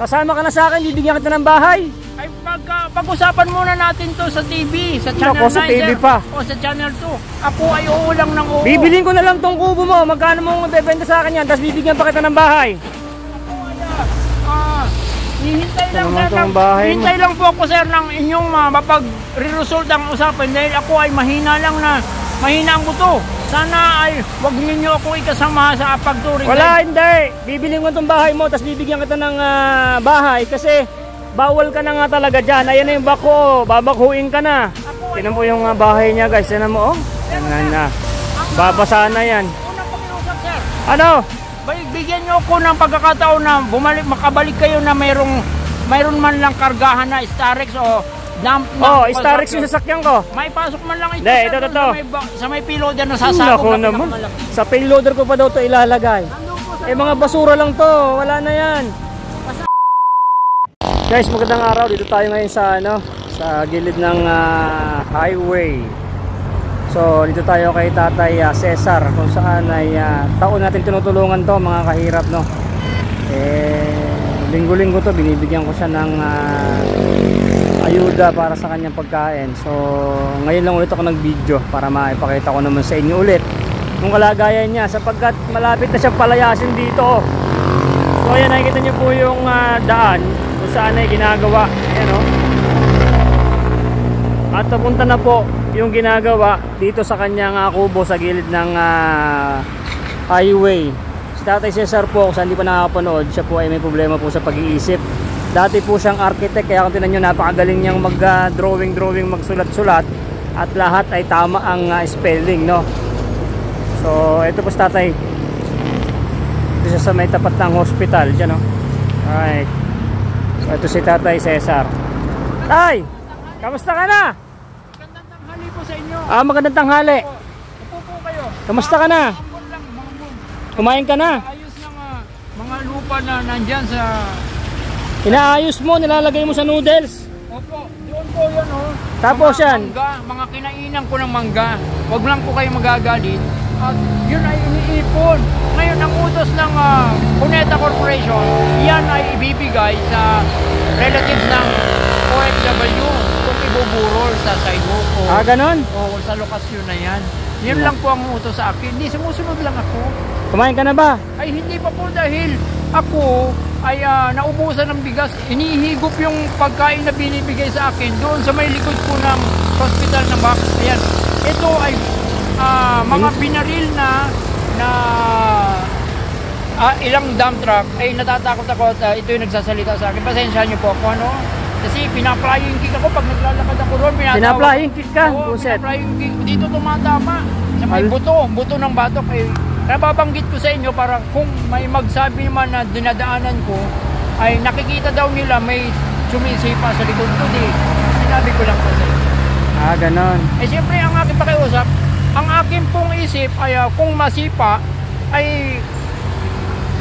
Kasama ka na sa akin, bibigyan kita ng bahay. Ay, pag-usapan muna natin to sa TV, sa Channel 9, sa TV pa. O sa Channel 2. Ako ay uulang ng oo. Bibilin ko na lang tong kubo mo. Magkano mo mabebenta sa akin yan? Tapos bibigyan pa kita ng bahay. Ako hihintay lang po ako sir ng inyong mapag-resolve ang usapan dahil ako ay mahina ang buto. Sana ay wag niyo ako ikasama sa pagturing. Wala, hindi. Bibilin ko tong bahay mo, tapos bibigyan kita ng bahay kasi bawal ka na nga talaga dyan. Ayan na yung bako, babakhuin ka na. Tinan po yung bahay niya guys, tinan mo oh. Yan na. Babasa na yan. Unang pakiusap sir. Ano? Bigyan niyo ako ng pagkakataon na makabalik kayo na mayroon man lang kargahan na Starex o dump na. Starex yung sasakyan ko. May pasok man lang ito. Ito. Sa may payloader na sasakop na naman. Sa payloader ko pa daw to ilalagay. Mga basura lang to, wala na yan. Guys, magandang araw. Dito tayo ngayon sa gilid ng highway. So, dito tayo kay Tatay Cesar kung saan ay taon natin tinutulungan to mga kahirap, no. Linggo-linggo to binibigyan ko siya ng ayuda para sa kanyang pagkain. So ngayon lang ulit ako nag-video para maipakita ko naman sa inyo ulit yung kalagayan niya sapagkat malapit na siyang palayasin dito. So ayan, nakikita niyo po yung daan kung saan ay ginagawa. Ayan, oh. At papunta na po yung ginagawa dito sa kanyang kubo sa gilid ng highway. Si Tatay Cesar po, kung saan hindi pa nakakapanood, siya po ay may problema po sa pag-iisip. Dati po siyang architect, kaya kung tinan nyo, napakagaling niyang mag-drawing, magsulat-sulat, at lahat ay tama ang spelling, no? So, ito po si Tatay. Ito siya sa may tapat ng hospital, dyan, no? Alright. So, ito si Tatay Cesar. Tay! Kamusta ka na? Magandang tanghali po sa inyo. Magandang tanghali. Upo po kayo. Kamusta ka na? Kumain ka na? Ayos ng mga lupa na nandyan sa... Inaayos mo, nilalagay mo sa noodles. Opo, doon po yun oh. Tapos yan? Mga kinainan ko ng mangga. Huwag lang po kayo magagalit. At yun ay iniipon. Ngayon, ang utos ng Cuneta Corporation, yan ay ibibigay sa relatives ng OFW kung ibuburol sa sidewalk o ganon? O sa lokasyon na yan. Yun lang po ang utos sa akin. Hindi, sumusunod lang ako. Kumain ka na ba? Ay hindi pa po dahil ako ay naubusan ng bigas. Inihigop yung pagkain na binibigay sa akin doon sa may likod po ng hospital na box. Ayan. Ito ay mga binaril na ilang dump truck. Ay natatakot ako at ito yung nagsasalita sa akin. Pasensya niyo po ako, ano? Kasi pina-flying kick ako pag naglalakad ako roon. Pina-flying kick ka? Oo, pina-flying kick. Dito tumatama. Sa may buto ng batok. Nababanggit ko sa inyo para kung may magsabi naman na dinadaanan ko, ay nakikita daw nila may sumisipa sa likod ko. Sinabi ko lang po sa inyo. Ganon. Siyempre ang aking pakiusap, ang aking pong isip ay kung masipa, ay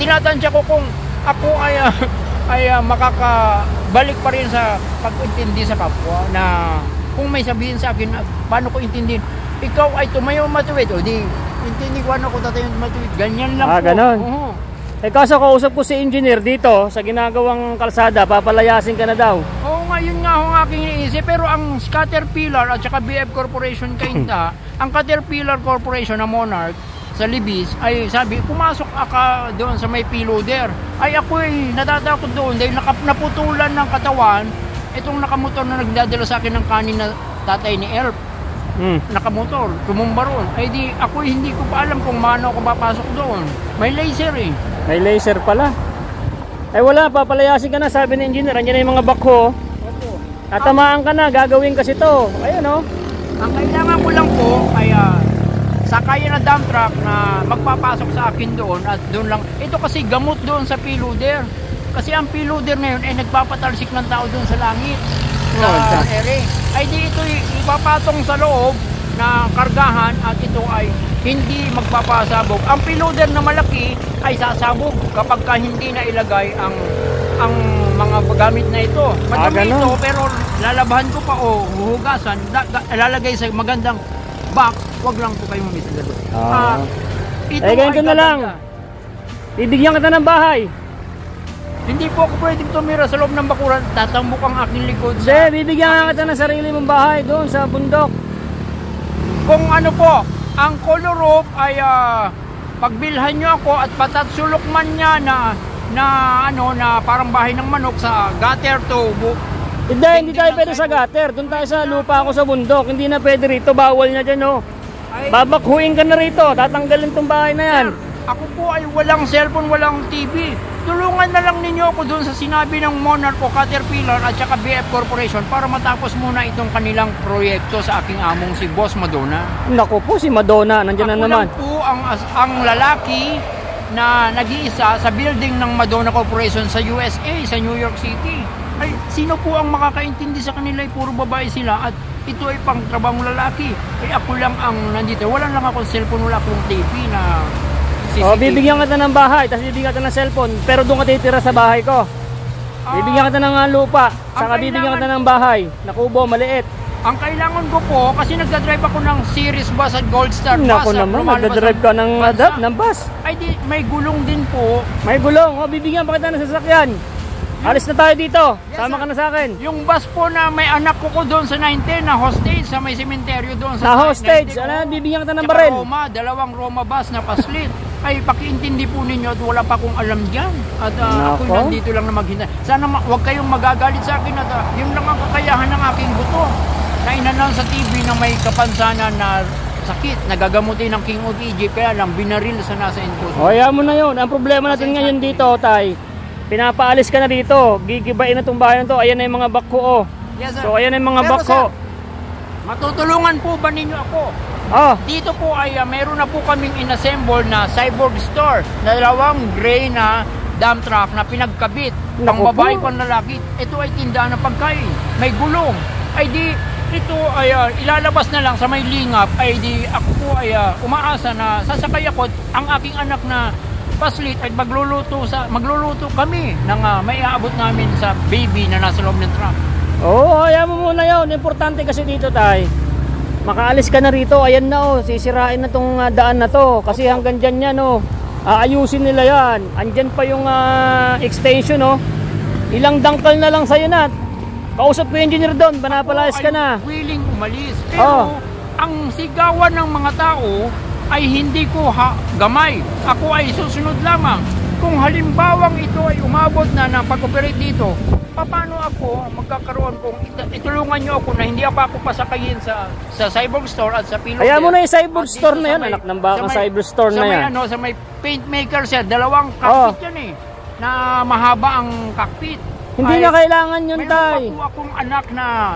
tinatansya ko kung ako ay makakabalik pa rin sa pag-intindi sa kapwa na kung may sabihin sa akin, paano ko intindihin? Ikaw ay tumayo matuwid, o di intindi ko ano ko tatayo matuwid. Ganyan lang po. Ganon. Kaso kausap ko si engineer dito sa ginagawang kalsada, papalayasin ka na daw. Oo nga, yun nga ang aking iniisip. Pero ang Caterpillar at saka BF Corporation kainta, ang Caterpillar Corporation na Monarch sa Libis ay sabi, pumasok ka doon sa may payloader. Ay ako ay natatakot doon dahil naputulan ng katawan itong nakamotor na nagdadala sa akin ng kanin na tatay ni Elf. Nakamotor, tumumba roon. Ay di, ako hindi ko pa alam kung mano ako papasok doon. May laser eh. May laser pala. Ay wala, papalayasin ka na, sabi ng engineer. Andiyan na yung mga bakho. Opo. Tatamaan ka na, gagawin kasi to. Ayun oh. Ang kailangan ko lang po ay sakayan na dump truck na magpapasok sa akin doon at doon lang. Ito kasi gamot doon sa payloader. Kasi ang payloader na yun ay nagpapatalsik ng tao doon sa langit. Sa ere. Ay di ito ipapatong sa loob na kargahan at ito ay hindi magpapasabog. Ang payloader na malaki ay sasabog kapag hindi na ilagay ang mga gamit na ito. Madami ito pero lalabahan ko pa o huhugasan, lalagay sa magandang box. Wag lang po kayo mamisagad. Ganito na lang. Bibigyan kita ng bahay. Hindi po ako pwedeng tumira sa loob ng bakuran. Tatambok ang aking likod Hindi, bibigyan nga kita ng sarili mong bahay doon sa bundok. Kung ano po, ang color roof ay pagbilhan nyo ako at patatsulok man niya na parang bahay ng manok sa gutter to. Hindi tayo pwede sa gutter. Doon tayo sa lupa ako sa bundok. Hindi na pwede rito. Bawal na dyan, oh. Babakhuin ka na rito. Tatanggalin tong bahay na yan. Sir, ako po ay walang cellphone, walang TV. Tulungan na lang ninyo ako doon sa sinabi ng Monarch o Caterpillar at saka BF Corporation para matapos muna itong kanilang proyekto sa aking among si Boss Madonna. Naku po, si Madonna. Nandiyan na naman. Ako lang po ang lalaki na nag-iisa sa building ng Madonna Corporation sa USA, sa New York City. Ay, sino po ang makakaintindi sa kanila? Ay, puro babae sila at ito ay pang trabahong lalaki. Ay, ako lang ang nandito. Wala lang akong cellphone, wala akong TV na CCTV. Oh, bibigyan kita ng bahay, tapos bibigyan kita ng cellphone, pero doon ka titira sa bahay ko. Bibigyan kita ng lupa, saka bibigyan kita ng bahay, na kubo, maliit. Ang kailangan ko po, kasi nagdadrive ako ng Series bus at Gold Star bus. Naku naman, nagdadrive ka ng bus. Ay, may gulong din po. May gulong, bibigyan pa kita ng sasakyan. Alis na tayo dito. Yes, Sama ka na sa akin. Yung bus po na may anak ko doon sa 19 na hostage sa may sementeryo doon sa hostage. Ano, bibigyan kita ng baril. Roma, dalawang Roma bus na paslit. Ay, pakiintindi po ninyo at wala pa akong alam dyan. At ako nandito lang na maghintay. Sana huwag kayong magagalit sa akin at yun lang ang kakayahan ng aking buto. Na inanaw sa TV na may kapansanan na sakit, nagagamutin ng King of Egypt, kaya lang binaril sa nasa Entos. O, ayaw mo na yun. Ang problema natin ngayon dito, Tay, pinapaalis ka na dito. Gigibain na itong bahay na to. Ayan na yung mga bako, oh. Yes, sir. So, ayan na yung mga bako. Matutulungan po ba ninyo ako? Oh. Dito po ay meron na po kaming inassemble na cyborg store. Dalawang gray na dump truck na pinagkabit. Pang babae, pang lalaki. Ito ay tindahan ng pagkain. May gulong. Ay di, ito ay ilalabas na lang sa may lingap. Ay di, ako po ay umaasa na sasakay ako ang aking anak na paslit ay magluluto kami ng may aabot namin sa baby na nasa loob ng truck. Oo, ayaw mo muna yun. Importante kasi dito, Tay. Makaalis ka na rito. Ayan na, oh. Sisirain na tong daan na to. Kasi hanggang dyan yan, oh. Aayusin nila yan. Andyan pa yung extension, oh. Ilang dangkal na lang sa'yo na. Kausap ko yung engineer doon. Banapalayas ka na. Willing umalis. Pero ang sigawan ng mga tao ay hindi ko gamay. Ako ay susunod lamang. Kung halimbawang ito ay umabot na ng pag-operate dito, paano ako magkakaroon kung itulungan nyo ako na hindi ako pasakayin sa cyborg store at sa pilot. Kaya mo na yung cyborg store na yan, anak ng baka cyborg store na yan. Sa may paint maker siya, dalawang cockpit yan eh, na mahaba ang cockpit. Hindi na kailangan yun, Tay. Mayroon pa po akong anak na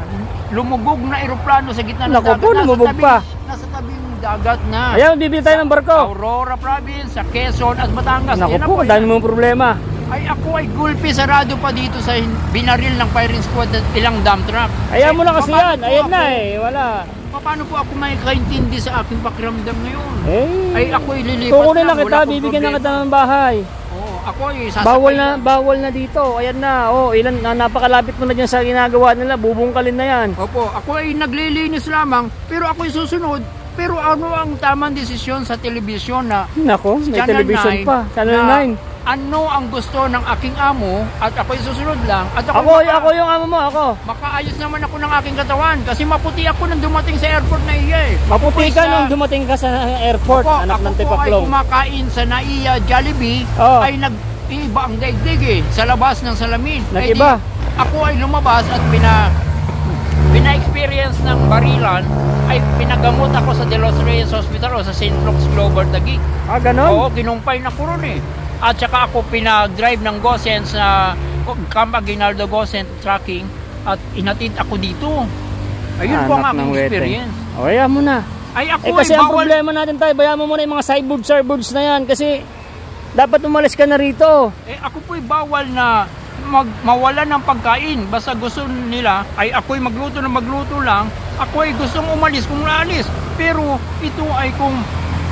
lumubog na eroplano sa gitna ng dagat. Naku po, lumubog pa. Nasa tabing dagat na. Ayaw, bibili tayo ng barko. Aurora Province, sa Quezon at Batangas. Naku po, dahil mong problema. Ay, ako ay gulpi sarado pa dito sa binaril ng firing squad at ilang dump truck. Ayaw mo na kasi yan. Ayan na eh. Wala. Paano po ako may kaintindi sa aking pakiramdam ngayon? Ay, ako ililipat kukunin na kita, bibigyan na kita ng bahay. Ako ay sasakay bawal na dito. Ayan na. Napakalapit mo na dyan sa ginagawa nila. Bubungkalin na yan. Opo, ako ay naglilinis lamang, pero ako ay susunod. Pero ano ang tamang desisyon sa telebisyon na nako, may television pa. Channel 9. Ano ang gusto ng aking amo at ako'y susunod lang at ako yung amo mo, ako. Makaayos naman ako ng aking katawan kasi maputi ako nang dumating sa airport na iya eh. Maputi ka nung dumating ka sa airport, anak ng Tipaklong. Ako ay kumakain sa Naiya Jollibee ay nag-iba ang daigdig eh sa labas ng salamin. Nag-iba? Ako ay lumabas at pina-experience ng barilan ay pinagamot ako sa De Los Reyes Hospital o sa St. Luke's Global Taguig. Ganon? Oo, ginumpay na ko ron eh. At saka ako pinag-drive ng Gosens na Camp Aguinaldo Gosens Tracking at inatid ako dito. Ayun po ang aking experience. Ayaw mo na. Ay ako kasi ang problema natin tayo, bayan mo muna yung mga cyborgs na yan kasi dapat umalis ka na rito. Ako po'y bawal na mawala ng pagkain. Basta gusto nila ay ako'y magluto lang. Ako'y gustong umalis kung naalis. Pero ito ay kung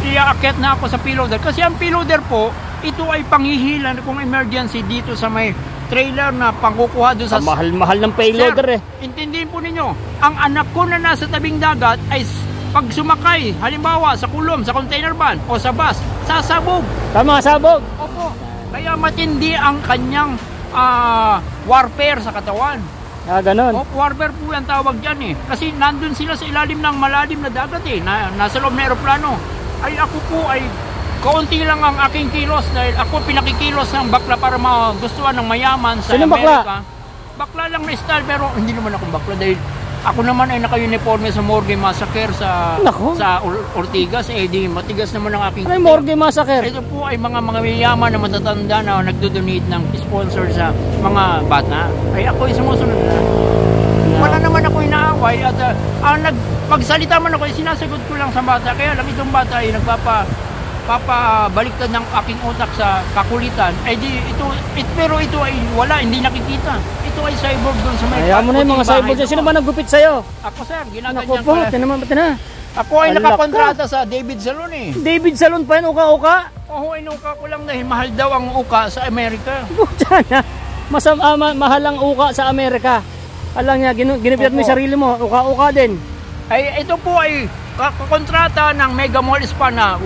iaakit na ako sa payloader. Kasi ang payloader po, ito ay panghihilan kung emergency dito sa may trailer na pangkukuha doon sa... mahal ng payloader. Sir, intindihin po ninyo, ang anak ko na nasa tabing dagat ay pag sumakay, halimbawa sa kulom, sa container van o sa bus, sasabog. Tama, sabog. Opo. Kaya matindi ang kanyang warfare sa katawan. Ganon. Warfare po yung tawag dyan eh. Kasi nandun sila sa ilalim ng malalim na dagat eh. Nasa loob ng aeroplano. Ay ako po ay kaunti lang ang aking kilos dahil ako pinakikilos ng bakla para magustuhan ng mayaman sa Sino Amerika. Bakla lang na style pero hindi naman ako bakla dahil ako naman ay naka-uniforme sa Morgue Massacre sa Ortigas. Di matigas naman ang aking... Ano yung Morgue Massacre? Ito po ay mga mayaman na matatanda na nagdo-donate ng sponsor sa mga bata. Ay ako ay sumusunod na. Wala naman ako inaaway at magsalita man ako ay sinasagot ko lang sa bata. Kaya lang itong bata ay papabaliktad ng aking utak sa kakulitan. Pero ito ay wala, hindi nakikita. Ito ay cyborg doon sa may... Ayaw mo na yung mga cyborg dyan. Sino ba naggupit sa'yo? Ako sir, ginaganyan ko. Naku po, tinan. Ako ay nakakontrata sa David Salon eh. David Salon pa yun, uka-uka? Oo, inuka ko lang dahil mahal daw ang uka sa Amerika. Mahal ang uka sa Amerika. Alam niya, ginipit mo yung sarili mo, uka-uka din. Ay, ito po ay kakontrata ng Mega Mall Spa na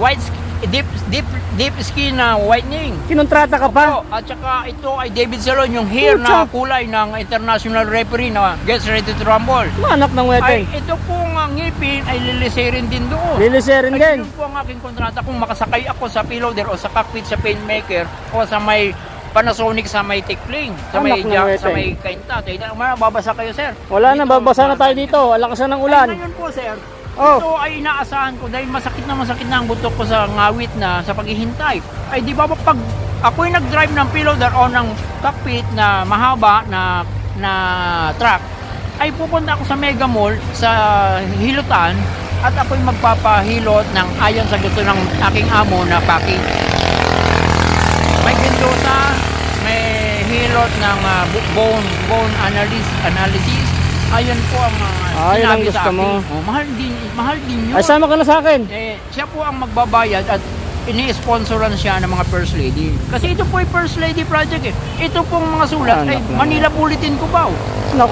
deep skin na whitening. Kinontrata ka pa? Opo, at saka ito ay David Salon, yung hair na kulay ng international referee na gets ready to rumble. Manak ng weteng. Ay, ito pong ngipin ay liliserin din doon. Liliserin din? Ay, yun po ang aking kontrata kung makasakay ako sa payloader o sa cockpit sa paintmaker o sa may Panasonic sa may Tikling, sa may Kainta. Babasa kayo, sir. Wala na, babasa na tayo dito. Alakasan ng ulan. Ay, ngayon po, sir. Ito ay inaasahan ko dahil masakit na ang butok ko sa ngawit na sa paghihintay. Ay di ba pag ako'y nag-drive ng payloader o ng cockpit na mahaba na truck, ay pupunta ako sa Mega Mall sa hilutan at ako'y magpapahilot ng ayon sa gusto ng aking amo na packing. May gindusa, may hilot ng bone analysis. Ayan po ang sinabi sa akin. Mahal din yun. Ay, sama ka na sa akin. Siya po ang magbabayad at ini-sponsoran siya ng mga First Lady. Kasi ito po ay First Lady project eh. Ito pong mga sulat ay Manila Bulletin ko ba?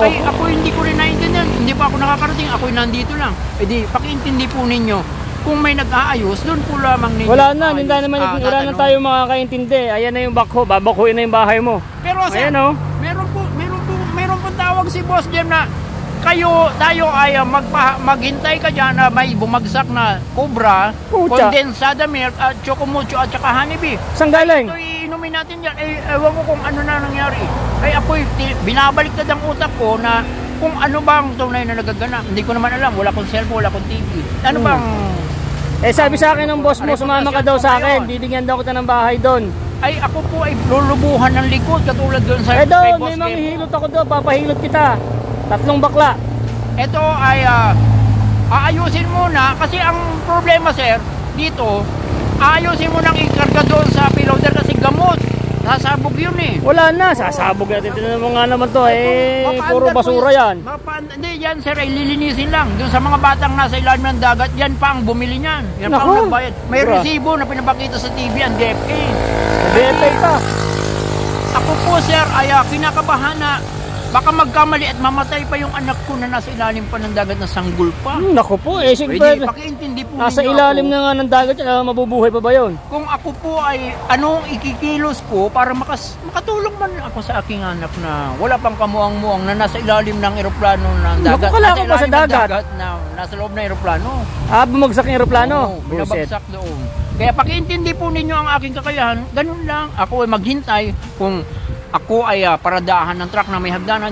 Ay ako hindi ko rin naiintindihan. Hindi pa ako nakakarating. Ako'y nandito lang. Di pakiintindi po ninyo. Kung may nag-aayos, doon po lamang ninyo. Wala na tayo makakaintindi. Ayan na yung bakho. Babakuin na yung bahay mo. Pero sir, meron po tawag si Boss Jem na tayo ay maghintay ka dyan na may bumagsak na cobra, condensada milk, at chocomucho at saka honeybee. Saan galing? Ito iinumin natin dyan. Ewan ko kung ano na nangyari. Ay ako'y binabaliktad ang utak ko na kung ano bang tunay na nagaganap. Hindi ko naman alam. Wala kong cellphone, wala kong TV. Ano bang... sabi sa akin ng boss mo, sumama ka daw sa akin. Bibigyan daw kita ng bahay doon. Ay ako po ay lulubuhan ng likod katulad doon sa doon, may manghihilot ako doon. Papahilot kita. 3 bakla. Ito ay aayusin muna kasi ang problema sir dito, aayusin mo nang ikarga doon sa payloader kasi gamot. Sasabog yun eh. Wala na, sasabog natin. Tinan mo nga naman to puro basura yan. Hindi yan sir, ay lilinisin lang. Doon sa mga batang nasa ilalim ng dagat, yan pa ang bumili niyan. Yan pa ang nagbayad. May resibo na pinapakita sa TV ang DFA. DFA pa. Ako po sir ay kinakabahan na baka magkamali at mamatay pa yung anak ko na nasa ilalim pa ng dagat na sanggol pa. Naku po, siyempre. Pakiintindi po nasa ilalim na nga ng dagat, mabubuhay pa ba yun? Kung ako po ay anong ikikilos ko para makatulong man ako sa aking anak na wala pang kamuang-muang na nasa ilalim ng eroplano ng dagat. Naku, pa sa dagat. Na nasa loob ng eroplano. Bumagsak yung eroplano? Oo, binabagsak doon. Kaya pakiintindi po ninyo ang aking kakayahan, ganun lang. Ako ay maghintay kung ako ay paradahan ng truck na may hagdanan,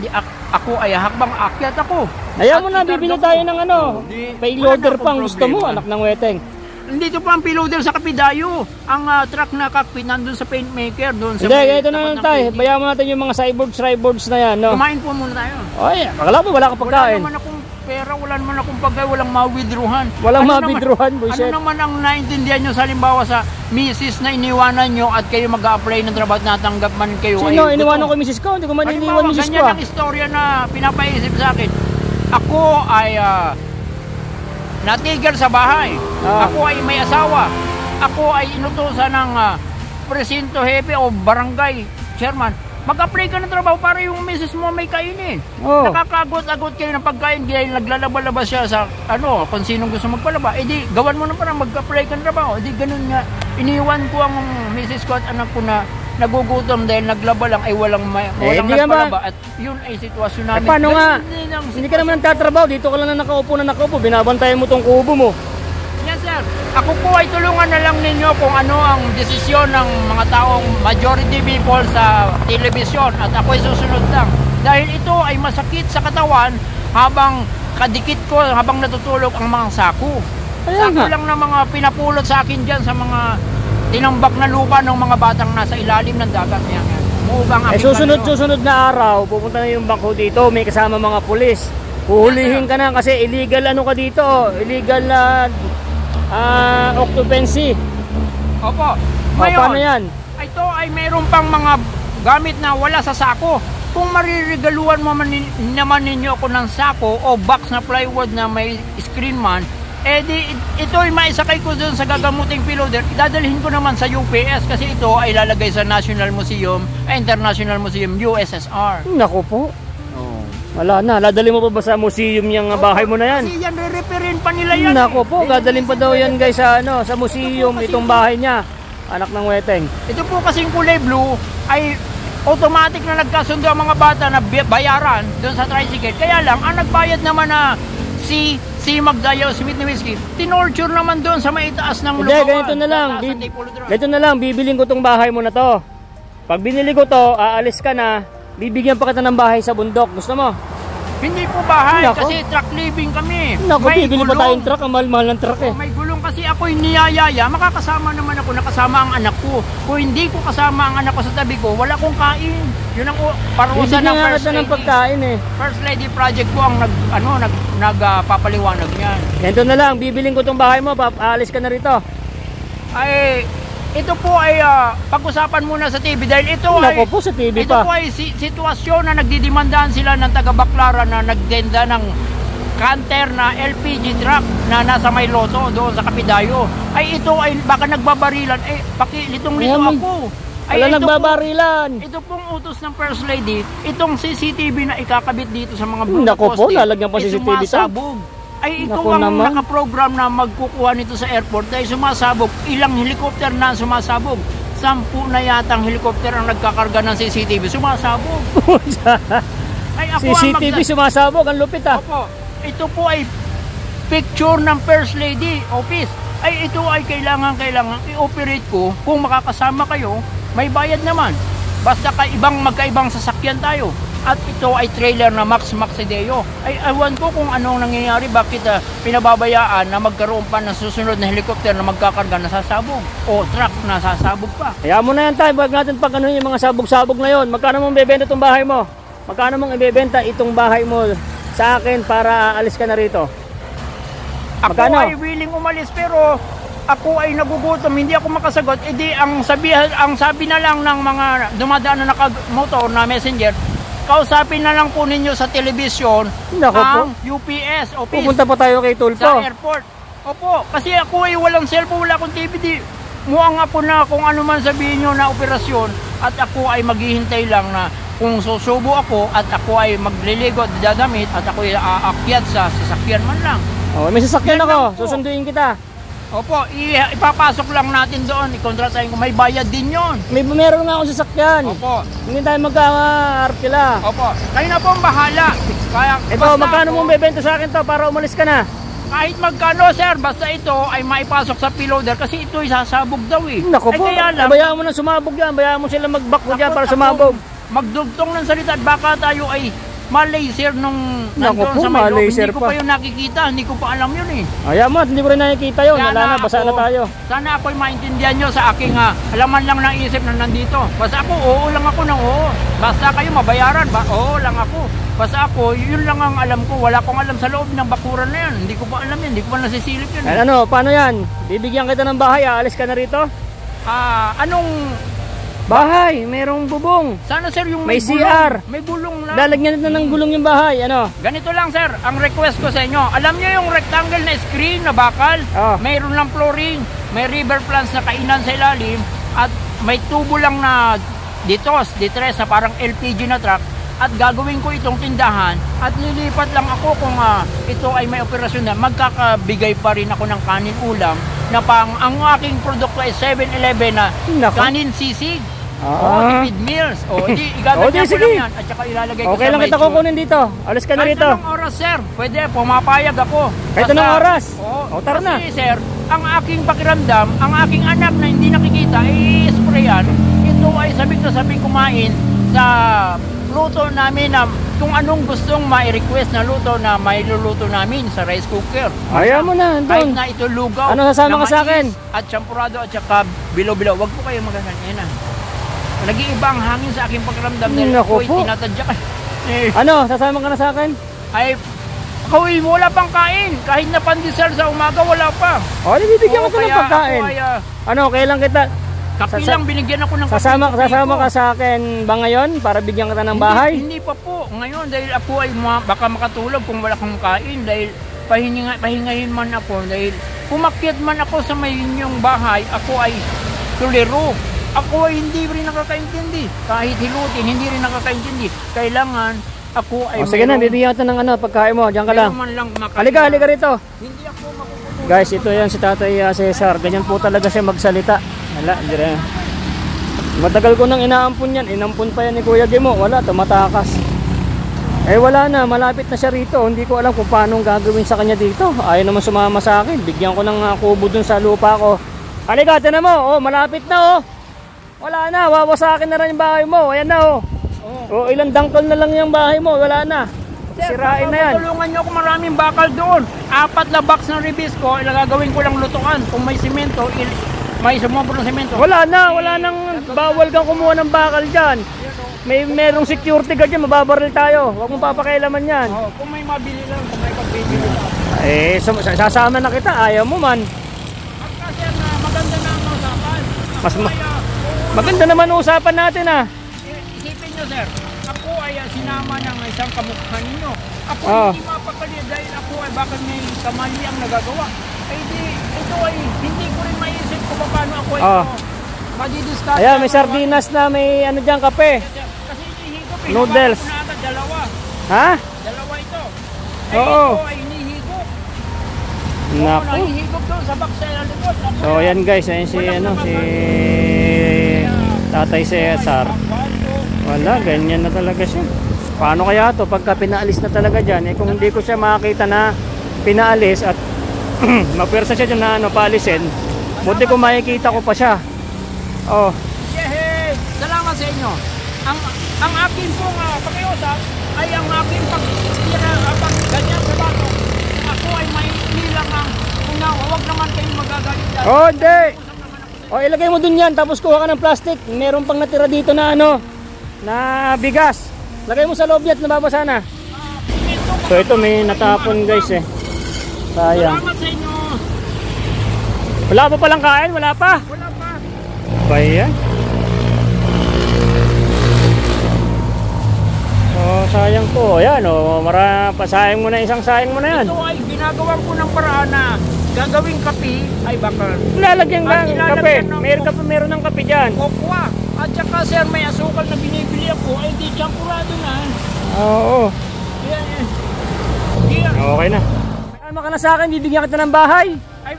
ako ay hakbang akyat ako. Ayaw mo na, bibili tayo ng payloader pang gusto mo, anak ng weteng. Dito pa ang payloader sa Kapidayo. Ang truck na cockpit nandun sa paintmaker, doon sa... Hindi, ito na lang tayo. Bayan mo natin yung mga cyborgs na yan, no? Kumain po muna tayo. Oy, akala mo wala kang pagkain. Wala naman akong pera, wala naman akong pagkain, walang mawidruhan. Walang mawidruhan, bullshit. Ano naman ang naintindihan nyo sa halimbawa sa misis na iniwanan nyo at kayo mag-a-apply ng trabaho at natanggap man kayo? Sino? Iniwanan ko misis ko? Hindi ko man iniwan misis ko. Ganyan ang istorya na pinapaisip sa akin. Ako ay natigil sa bahay. Ako ay may asawa. Ako ay inutusan ng presinto hepe o barangay chairman. Mag-apply ka ng trabaho para yung misis mo may kainin. Nakakagot-agot kayo ng pagkain dahil naglalaba-laba siya sa kung sinong gusto magpalaba. Di gawan mo na parang mag-apply ka ng trabaho. Di ganun nga. Iniwan ko ang misis ko at anak ko na nagugutom dahil naglaba lang ay walang hindi nagpalaba at yun ay sitwasyon namin. Paano nga? Hindi ka naman nagtatrabaho, dito ka lang na nakaupo, binabantayan mo tong kubo mo. Yes sir, ako po ay tulungan na lang ninyo kung ano ang desisyon ng mga taong majority people sa telebisyon at ako ay susunod lang. Dahil ito ay masakit sa katawan habang kadikit ko, habang natutulog ang mga sako. Sako lang na mga pinapulot sa akin dyan sa mga tinambak na lupa ng mga batang nasa ilalim ng dagat niya. Susunod na araw, pupunta na yung bangko dito, may kasama mga pulis. Huhulihin ka na kasi illegal ano ka dito, illegal na occupancy. Opo. Ngayon, paano yan? Ito ay mayroon pang mga gamit na wala sa sako. Kung maririgaluan mo naman ninyo ako ng sako o box na plywood na may screen man, ito ay maisakay ko doon sa gagamuting piloder. Idadalhin ko naman sa UPS kasi ito ay lalagay sa National Museum, International Museum, USSR. Naku po. Wala na, dadalhin mo pa ba sa museum yung bahay mo na yan? Kasi yan, re-referin pa nila yan. Naku po, dadalhin pa daw yan guys sa museum, itong bahay niya. Anak ng weteng. Ito po kasing kulay blue ay automatic na nagkasundo ang mga bata na bayaran doon sa tricycle. Kaya lang, ang nagbayad naman na si Magdayo Smith ni Whiskey, tinorture naman doon sa maitaas ng lupawan. Hindi, ganito na lang, bibiling ko tong bahay mo na to. Pag binili ko to, aalis ka na, bibigyan pa kita ng bahay sa bundok. Gusto mo? Hindi po bahay, kasi truck living kami. Naku, bibili pa tayong truck, ang mahal-mahal ng truck eh. May gulong kasi ako'y niyayaya, makakasama naman ako, nakasama ang anak ko. Kung hindi ko kasama ang anak ko sa tabi ko, wala akong kain. Yun ang parusa ng First Lady. Ng pagkain eh. First Lady Project po ang nagpapaliwanag niyan. Ganito na lang, bibiling ko tong bahay mo, aalis ka na rito. Ay, ito po ay pag-usapan muna sa TV dahil ito po sa TV ito po ay sitwasyon na nagdidimandahan sila ng taga-Baclaran na nagdenda ng canter na LPG truck na nasa may loto doon sa Kapidayo. Ay ito ay baka nagbabarilan, pakilitong-lito ako. Wala nagbabarilan. Ito pong utos ng First Lady, itong CCTV na ikakabit dito sa mga blue poste. Naku po, lalagyan pa CCTV ito. Ay ito ang nakaprogram na magkukuha nito sa airport dahil sumasabog. Ilang helicopter na sumasabog. 10 na yatang helicopter ang nagkakarga ng CCTV. Sumasabog. Ay, ako CCTV sumasabog. Ang lupit ah. Opo. Ito po ay picture ng First Lady Office. Ay ito ay kailangan i-operate ko. Kung makakasama kayo, may bayad naman. Basta magkaibang sasakyan tayo. At ito ay trailer na Max Ideo. Ay awan ko kung anong nangyayari, bakit pinababayaan na magkaroon pa ng susunod na helicopter na magkakarga na sasabog o truck na sasabog pa. Kaya mo na yan tayo, wag natin pag yung mga sabog-sabog na yon. Magkano mong ibebenta itong bahay mo? Magkano mong ibebenta itong bahay mo sa akin para aalis ka na rito? Magkano? Ako ay willing umalis pero ako ay nagugutom, hindi ako makasagot. Ang sabi na lang ng mga dumadaan na nakamotor na messenger, kausapin na lang po ninyo sa telebisyon ang UPS office. Pupunta pa tayo kay Tulpo. Sa airport. Opo, kasi ako ay walang cellphone, wala akong DVD. Muang ako na kung ano man sabihin nyo na operasyon at ako ay maghihintay lang na kung susubo ako at ako ay magliligo at dadamit at ako ay aakyat sa sasakyan man lang. May sasakyan ako, susunduin kita. Opo, ipapasok lang natin doon, ikontratahin ko, may bayad din yon. Meron nga akong sasakyan. Opo. Hindi tayo magka-arkila. Opo, kayo na po ang bahala. Ito, magkano mong bebenta sa akin to para umalis ka na? Kahit magkano sir, basta ito ay maipasok sa piloder kasi ito ay sasabog daw eh. Naku po, bayaan mo na sumabog yan, bayaan mo sila magbakbo dyan para sumabog. Magdugtong ng salita at baka tayo ay malaser nung nandun sa may loob. Hindi ko pa yun nakikita, hindi ko pa alam yun eh. Ayaw mo, hindi ko rin nakikita yun. Wala na, basa na tayo. Sana ako'y maintindihan nyo sa aking alaman lang ng isip na nandito. Basta ako, oo lang ako ng oo. Basta kayo mabayaran, oo lang ako. Basta ako, yun lang ang alam ko. Wala akong alam sa loob ng bakuran na yan. Hindi ko pa alam yan, hindi ko pa nasisilip yun. Ano, paano yan? Bibigyan kita ng bahay, aalis ka na rito? Anong bahay? Merong bubong. Sana sir yung may CR. May gulong lang. Lalagyan na ng gulong yung bahay. Ano? Ganito lang sir, ang request ko sa inyo. Alam nyo yung rectangle na screen na bakal? Mayroon lang flooring. May river plants na kainan sa ilalim. At may tubo lang na ditres na parang LPG na truck. At gagawin ko itong tindahan. At lilipat lang ako kung ito ay may operasyon na. Magkakabigay pa rin ako ng kanin ulam. Na ang aking produkto ay 7-Eleven na kanin sisig. Tipid meals. Di igaganyan ko sige. lang yan. At saka ilalagay ko Okay sa lang kita kukunin dito. Alis ka na kahit rito. anong oras, sir. Pwede, pumapayag ako. Kahit anong oras. Tara na. Kasi, sir, ang aking pakiramdam, ang aking anak na hindi nakikita, i-sprayan, ito ay sabik na sabik kumain sa luto namin na kung anong gustong ma-request na luto na may luluto namin sa rice cooker. Ayaw mo na, Kahit Anton. na ito lugaw. Ano sasama na ka sa mais akin? At champurado at saka bilo-bilo. Wag po kayo magaganyan. Nag-iiba ang hangin sa aking pakiramdam dahil Naku ako'y po. tinatadya ka. Ano, sasama ka na sa akin? Ay, ako'y wala pang kain. Kahit na pandesal sa umaga, wala pa. Bibigyan ko ng pagkain. Ako ay, Ano, kailan kita? kapi lang, binigyan ako ng kapi. Sasama ka sa akin ba ngayon para bigyan kita ng bahay? Hindi pa po. Ngayon, dahil ako ay baka makatulog kung wala kang kain. Dahil pahingahin man ako. Dahil pumakyat man ako sa may inyong bahay, ako ay tuliro. Ako ay hindi rin nakakaintindi. Kahit hilutin, hindi rin nakakaintindi. Kailangan ako ay Sige na, bibigyan kita ng pagkain mo. Diyan ka lang. Halika rito. Hindi ako makukutulog. Guys, ito yan si Tatay Cesar. Ganyan po talaga siya magsalita. Wala, dire. Matagal ko nang inaampun yan. Inampun pa yan ni Kuya Gimo. Wala, tumatakas. Wala na, malapit na siya rito. Hindi ko alam kung paano gagawin sa kanya dito. Ayaw naman sumama sa akin. Bigyan ko ng kubo dun sa lupa ko. Halika, tinan mo. Malapit na Wala na, wawasakin na rin yung bahay mo. Ayan na ilang dangkal na lang yung bahay mo. Wala na. Sirain na yan. Tulungan nyo ako, maraming bakal doon. 4 na box ng ribis ko, ilagagawin ko lang lutuan. Kung may simento, may sumobro ng simento. Wala nang bawal kang kumuha ng bakal dyan. Merong security guard dyan, mababaril tayo. Huwag mong papakailaman yan. Kung may mabili lang, kung may pagbibili lang. Sasama na kita, ayaw mo man. Kasi maganda na ang usapan. Maganda naman usapan natin Isipin nyo, sir, ako ay sinama ng isang kamukha ninyo. Ako hindi mapakali dahil ako ay bakit may kamali ang nagagawa. Ito ay hindi ko rin maisip kung paano ako ay madidiscard. Ayan, may sardinas na, may dyan, kape. Kasi hinihigop Noodles. Dalawa. Ha? Dalawa ito. Oo. Ito ay hinihigop. Naku. Nahihigop doon sa box sa likod. So yan guys, ayan si Tatay Cesar. Wala, ganyan na talaga siya. Paano kaya to pagka pinaalis na talaga dyan? Kung hindi ko siya makakita na pinaalis at mapwersa siya dyan na paalisin, buti kung makikita ko pa siya. Salamat sa inyo. Ang akin pong pakiusap ay ang aking ganyan sa bato. Ako ay may nilang huwag naman kayong magagalit dahil. Hindi! Ilagay mo dun yan, tapos kuha ka ng plastic. Meron pang natira dito na na bigas. Lagay mo sa loob yan, nababasa na. So ito may natapon guys Sayang. Salamat sa inyo. Wala pa palang kain? Wala pa? Wala pa. Ba yan? Sayang po. Ayan pasayang mo na, isang sayang mo na yan. Ito ay ginagawa ko ng paraan na gagawing kape ay bakal. Lalagyan lang kape. Meron ng kape dyan. Kokwa. At saka sir, may asukal na binibili ako ay di champurado na. Oo. Yan. Okay na. Ano ka na sa akin, bibigyan kita ng bahay. Ay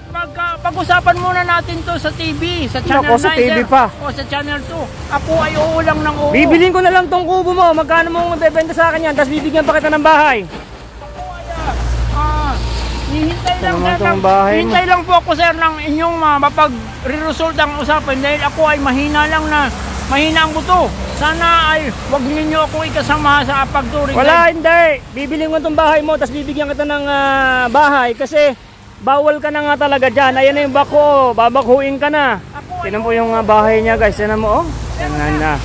pag-usapan muna natin to sa TV, sa Channel 9. Sa TV pa. O sa Channel 2. Ako ay uulang ng oo. Bibilin ko na lang tong kubo mo. Magkano mo bebenta sa akin yan? Tapos bibigyan pa kita ng bahay. Ako ay hihintay lang po ako sir ng inyong mapag-resolve ang usapan dahil ako ay mahina ang buto. Sana ay wag niyo ako ikasama sa pagturing. Wala, hindi. Bibilin mo itong bahay mo, tapos bibigyan kita ng bahay kasi bawal ka na nga talaga dyan. Ayan na yung bako, babakhuin ka na. Tinan po yung bahay niya guys, tinan mo Yan na.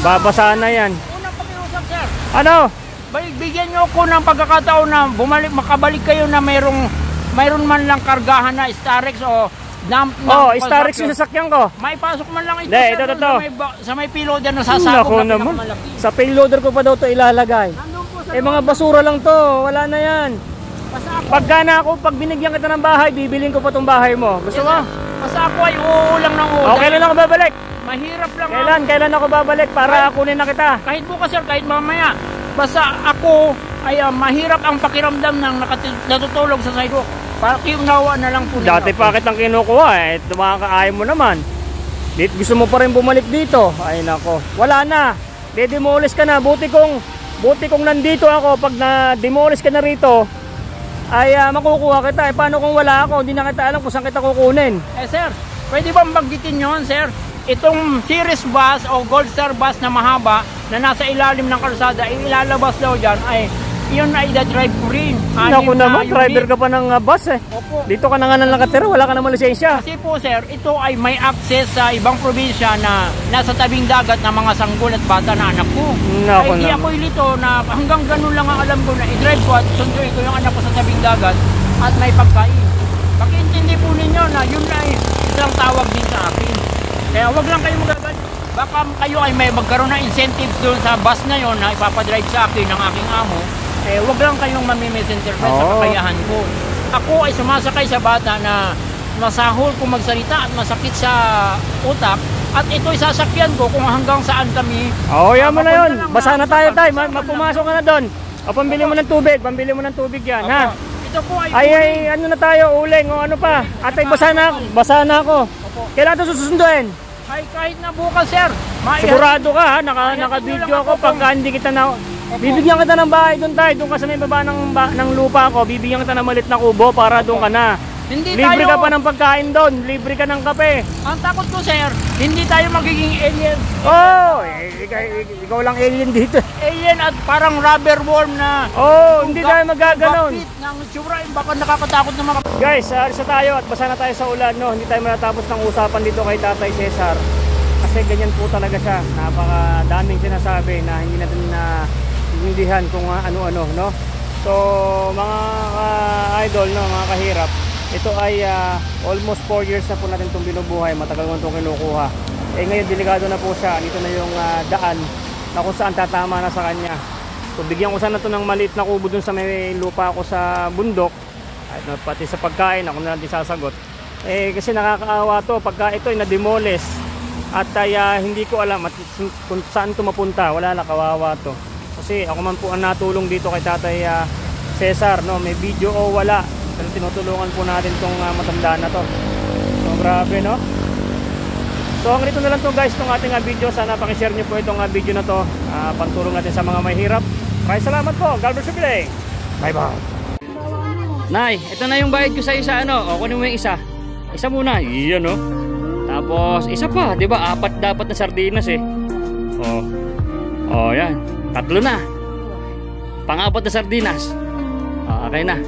Babasa na yan. Unang pakiusap sir. Ano? Bigyan niyo ako ng pagkakataon na makabalik kayo na mayroon man lang kargahan na Starex o dump na. Starex yung sasakyan ko. May pasok man lang ito. Ito. Sa may payloader na sasakop na pinakamalaki. Sa payloader ko pa daw to ilalagay. Mga basura lang to, wala na yan. Pag binigyan kita ng bahay, bibilin ko pa tong bahay mo. Gusto mo? Basta ako ay uulang ng uulang. Kailan ako babalik? Mahirap lang. Kailan ako babalik para kunin na kita? Kahit bukas sir, kahit mamaya. Basta ako ay mahirap ang pakiramdam ng natutulog sa sidewalk. Para kiunawa na lang po ninyo. Dati pa kitang kinukuha tumakakain mo naman. Gusto mo pa rin bumalik dito. Ay nako, wala na. De-demolish ka na. Buti kong nandito ako. Pag na-demolish ka na rito, ay makukuha kita. Paano kung wala ako? Hindi na kita alam kung saan kita kukunin. Sir, pwede bang banggitin yun, sir? Itong series bus o Gold Star bus na mahaba na nasa ilalim ng kalsada, ilalabas daw dyan ay yun ay drive ko rin. Naku naman, driver ka pa ng bus eh. Opo. Dito ka na nga nakatira, wala ka naman lisensya. Kasi po sir, ito ay may access sa ibang probinsya na nasa tabing dagat na mga sanggol at bata na anak ko. Naku Ay di ako ilito na hanggang ganun lang ang alam ko na i-drive ko at sunduin ko yung anak ko sa tabing dagat at may pagkain. Pakiintindi po ninyo na yun ay isang tawag din sa akin. Kaya wag lang kayo magagad. Baka kayo ay may magkaroon ng incentives doon sa bus na yon na ipapadrive sa akin ng aking amo. Wag lang kayong mamisinterpret sa kakayahan ko. Ako ay sumasakay sa bata na masahol kung magsalita at masakit sa utak. At ito'y sasakyan ko kung hanggang saan kami. Yan mo na yun. Basa na tayo tayo. Pumasok ka na doon. O pambili mo ng tubig. Pambili mo ng tubig yan. Opo. Ha? Ito po ay ano na tayo, uling o ano pa. Atay, basa na ako. Opo. Kailan ito susunduin? Ay kahit na bukas sir. Sigurado ka ha? Naka-video ako pagka hindi kita na... Bibigyan kita ng bahay doon tayo. Doon ka sa may baba ng lupa ko. Bibigyan kita ng malit na kubo para doon ka na. Libre ka pa ng pagkain doon. Libre ka ng kape. Ang takot ko sir, hindi tayo magiging alien. Ikaw lang alien dito. Alien at parang rubber worm na. Hindi tayo magaganon. Ng tsura, baka nakakatakot na mga... Guys, alis na tayo at basa na tayo sa ulan. No? Hindi tayo matatapos ng usapan dito kay Tatay Cesar. Kasi ganyan po talaga siya. Napakadaming sinasabi na hindi natin intindihan kung ano-ano, no? So, mga idol, no, mga kahirap, ito ay almost 4 years na po natin itong binubuhay. Matagal mo itong kinukuha. Ngayon, delikado na po siya. Dito na yung daan na kung saan tatama na sa kanya. So, bigyan ko sana ito ng maliit na kubo dun sa may lupa ko sa bundok. At pati sa pagkain, ako na lang din sasagot. Kasi nakakaawa to pagka ito ay na-demolish. At hindi ko alam at kung saan ito mapunta. Wala na, kawawa to. Kasi ako man po ang natulong dito kay Tatay Cesar, no? May video o wala, pero tinutulungan po natin itong matanda na to. So grabe, no? So hanggang dito na lang to guys, itong ating video. Sana pakishare nyo po itong video na to, pantulong natin sa mga mahirap. Maraming salamat po. God bless you. Bye bye. Nay, ito na yung bayad ko sa isa, ano? Kunin mo yung isa. Isa muna. Iyan, no? Tapos isa pa, 'di ba? 4 dapat na sardinas eh. Yan. 3 na. Pang-4 na sardinas. Okay na.